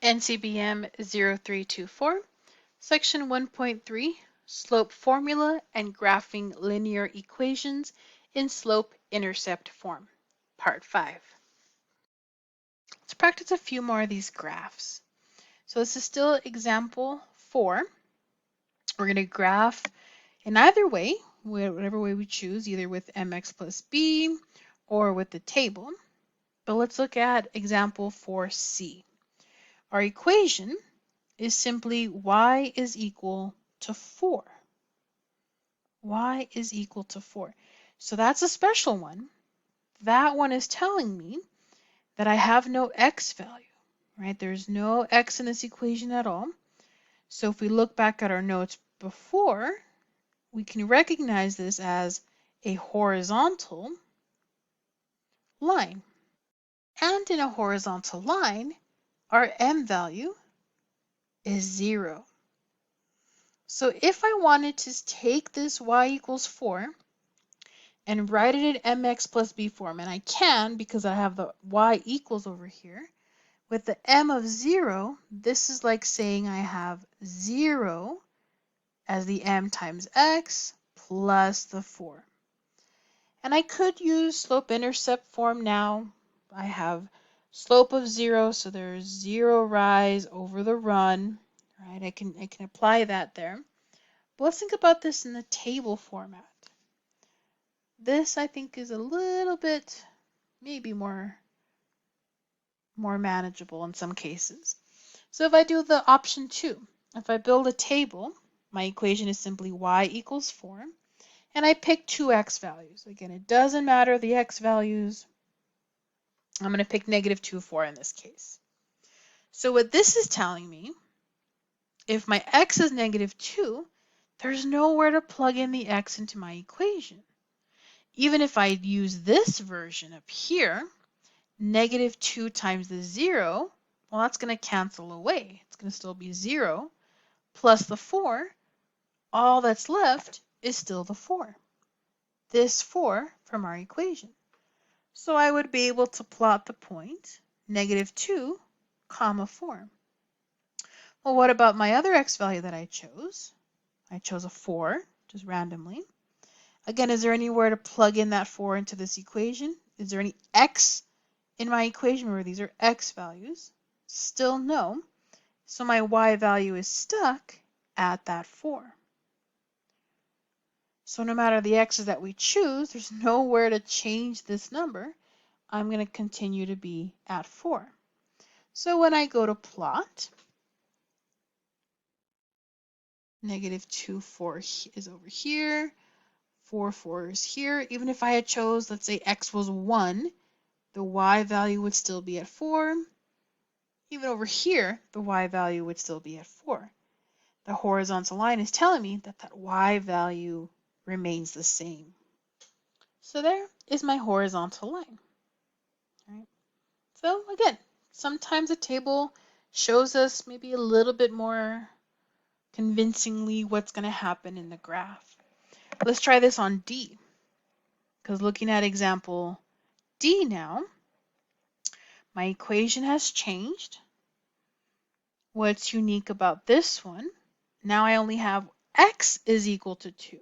NCBM 0324, Section 1.3, Slope Formula and Graphing Linear Equations in Slope-Intercept Form, Part 5. Let's practice a few more of these graphs. So this is still example 4. We're going to graph in either way, whatever way we choose, either with mx plus b or with the table. But let's look at example 4c. Our equation is simply y is equal to 4. Y is equal to 4. So that's a special one. That one is telling me that I have no x value, right? There's no x in this equation at all. So if we look back at our notes before, we can recognize this as a horizontal line. And in a horizontal line, our m value is 0. So if I wanted to take this y equals 4 and write it in mx plus b form, and I can because I have the y equals over here, with the m of 0, this is like saying I have 0 as the m times x plus the 4. And I could use slope-intercept form now. I have slope of 0, so there's 0 rise over the run, right? I can apply that there. But let's think about this in the table format. This, I think, is a little bit maybe more manageable in some cases. So if I do the option 2, if I build a table, my equation is simply y equals 4, and I pick two x values. Again, it doesn't matter the x values. I'm going to pick negative 2, 4 in this case. So what this is telling me, if my x is negative 2, there's nowhere to plug in the x into my equation. Even if I use this version up here, negative 2 times the 0, well, that's going to cancel away. It's going to still be 0 plus the 4. All that's left is still the 4. This 4 from our equation. So I would be able to plot the point negative 2, comma 4. Well, what about my other x value that I chose? I chose a 4, just randomly. Again, is there anywhere to plug in that 4 into this equation? Is there any x in my equation where these are x values? Still no. So my y value is stuck at that 4. So no matter the x's that we choose, there's nowhere to change this number. I'm going to continue to be at 4. So when I go to plot, negative 2, 4 is over here. 4, 4 is here. Even if I had chose, let's say x was 1, the y value would still be at 4. Even over here, the y value would still be at 4. The horizontal line is telling me that that y value remains the same. So there is my horizontal line. All right. So again, sometimes a table shows us maybe a little bit more convincingly what's going to happen in the graph. Let's try this on D, because looking at example D now, my equation has changed. What's unique about this one, now I only have x is equal to 2.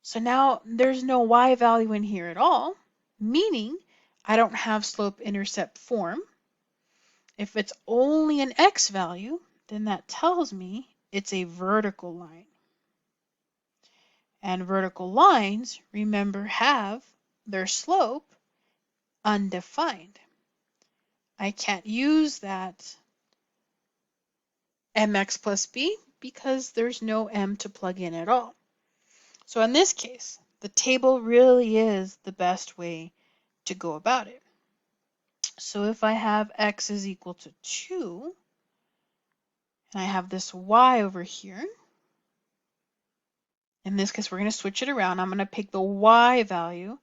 So now there's no y value in here at all, meaning I don't have slope-intercept form. If it's only an x value, then that tells me it's a vertical line. And vertical lines, remember, have their slope undefined. I can't use that mx plus b because there's no m to plug in at all. So in this case, the table really is the best way to go about it. So if I have x is equal to 2, and I have this y over here, in this case we're going to switch it around. I'm going to pick the y value,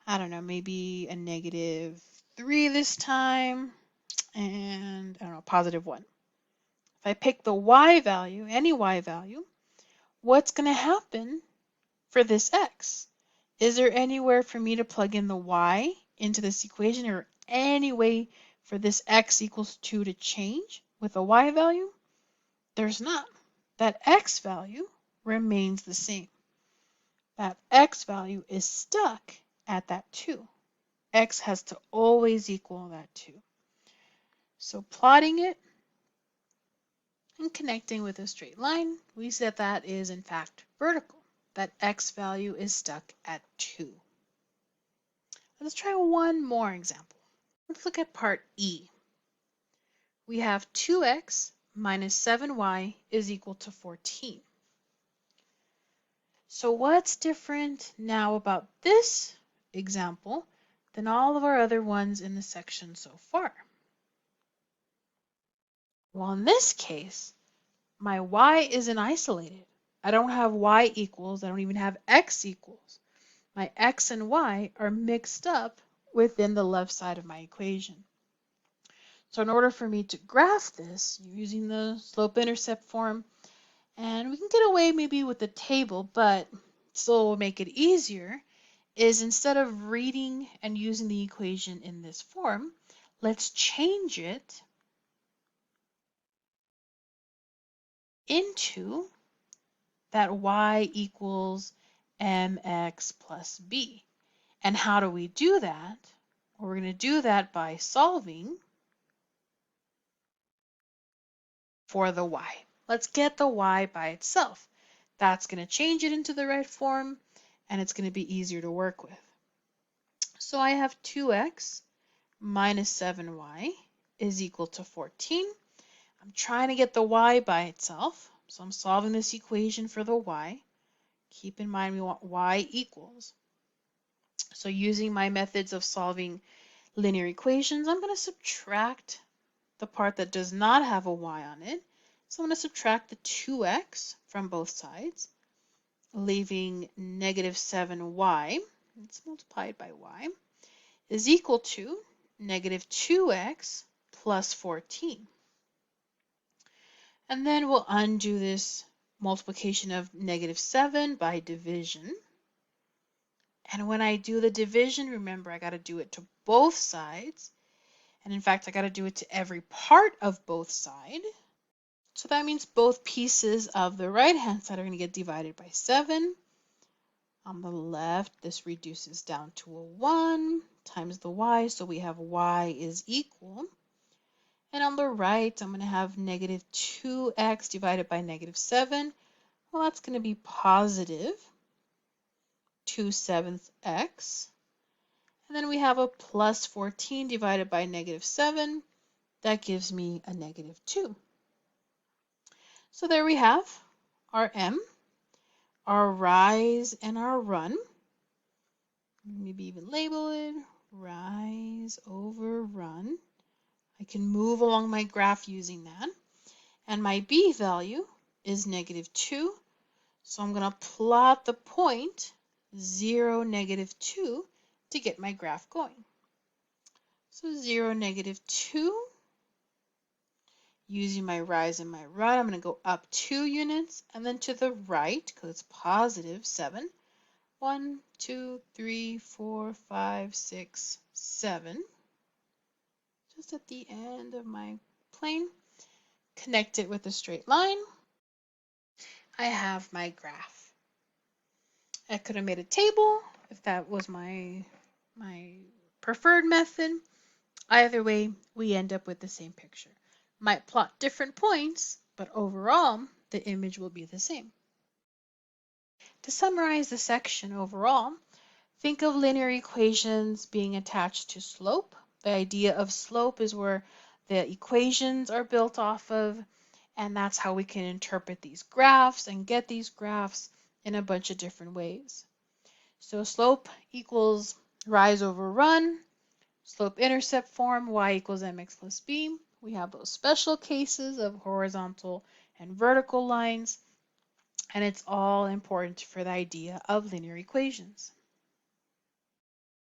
I don't know, maybe a negative 3 this time, and I don't know, positive 1. If I pick the y value, any y value, what's going to happen for this x? Is there anywhere for me to plug in the y into this equation, or any way for this x equals 2 to change with a y value? There's not. That x value remains the same. That x value is stuck at that 2. X has to always equal that 2. So plotting it and connecting with a straight line, we see that that is in fact vertical. That x value is stuck at 2. Let's try one more example. Let's look at part E. We have 2x minus 7y is equal to 14. So what's different now about this example than all of our other ones in the section so far? Well, in this case, my y isn't isolated. I don't have y equals, I don't even have x equals. My x and y are mixed up within the left side of my equation. So in order for me to graph this using the slope-intercept form, and we can get away maybe with the table, but still will make it easier, is instead of reading and using the equation in this form, let's change it into that y equals mx plus b. And how do we do that? Well, we're going to do that by solving for the y. Let's get the y by itself. That's going to change it into the right form, and it's going to be easier to work with. So I have 2x minus 7y is equal to 14. I'm trying to get the y by itself, so I'm solving this equation for the y. Keep in mind we want y equals. So using my methods of solving linear equations, I'm going to subtract the part that does not have a y on it. So I'm going to subtract the 2x from both sides, leaving negative 7y, it's multiplied by y, is equal to negative 2x plus 14. And then we'll undo this multiplication of negative 7 by division. And when I do the division, remember I got to do it to both sides. And in fact, I got to do it to every part of both sides. So that means both pieces of the right-hand side are going to get divided by 7. On the left, this reduces down to a 1 times the y, so we have y is equal. And on the right, I'm going to have negative 2x divided by negative 7. Well, that's going to be positive 2/7 x. And then we have a plus 14 divided by negative 7. That gives me a negative 2. So there we have our m, our rise, and our run. Maybe even label it rise over run. I can move along my graph using that. And my b value is negative 2. So I'm going to plot the point 0, negative 2 to get my graph going. So 0, negative 2. Using my rise and my run, I'm going to go up 2 units and then to the right because it's positive 7. 1, 2, 3, 4, 5, 6, 7. Just at the end of my plane. Connect it with a straight line. I have my graph. I could have made a table if that was my preferred method. Either way, we end up with the same picture. Might plot different points, but overall, the image will be the same. To summarize the section overall, think of linear equations being attached to slope. The idea of slope is where the equations are built off of, and that's how we can interpret these graphs and get these graphs in a bunch of different ways. So slope equals rise over run, slope-intercept form, y equals mx plus b. We have those special cases of horizontal and vertical lines, and it's all important for the idea of linear equations.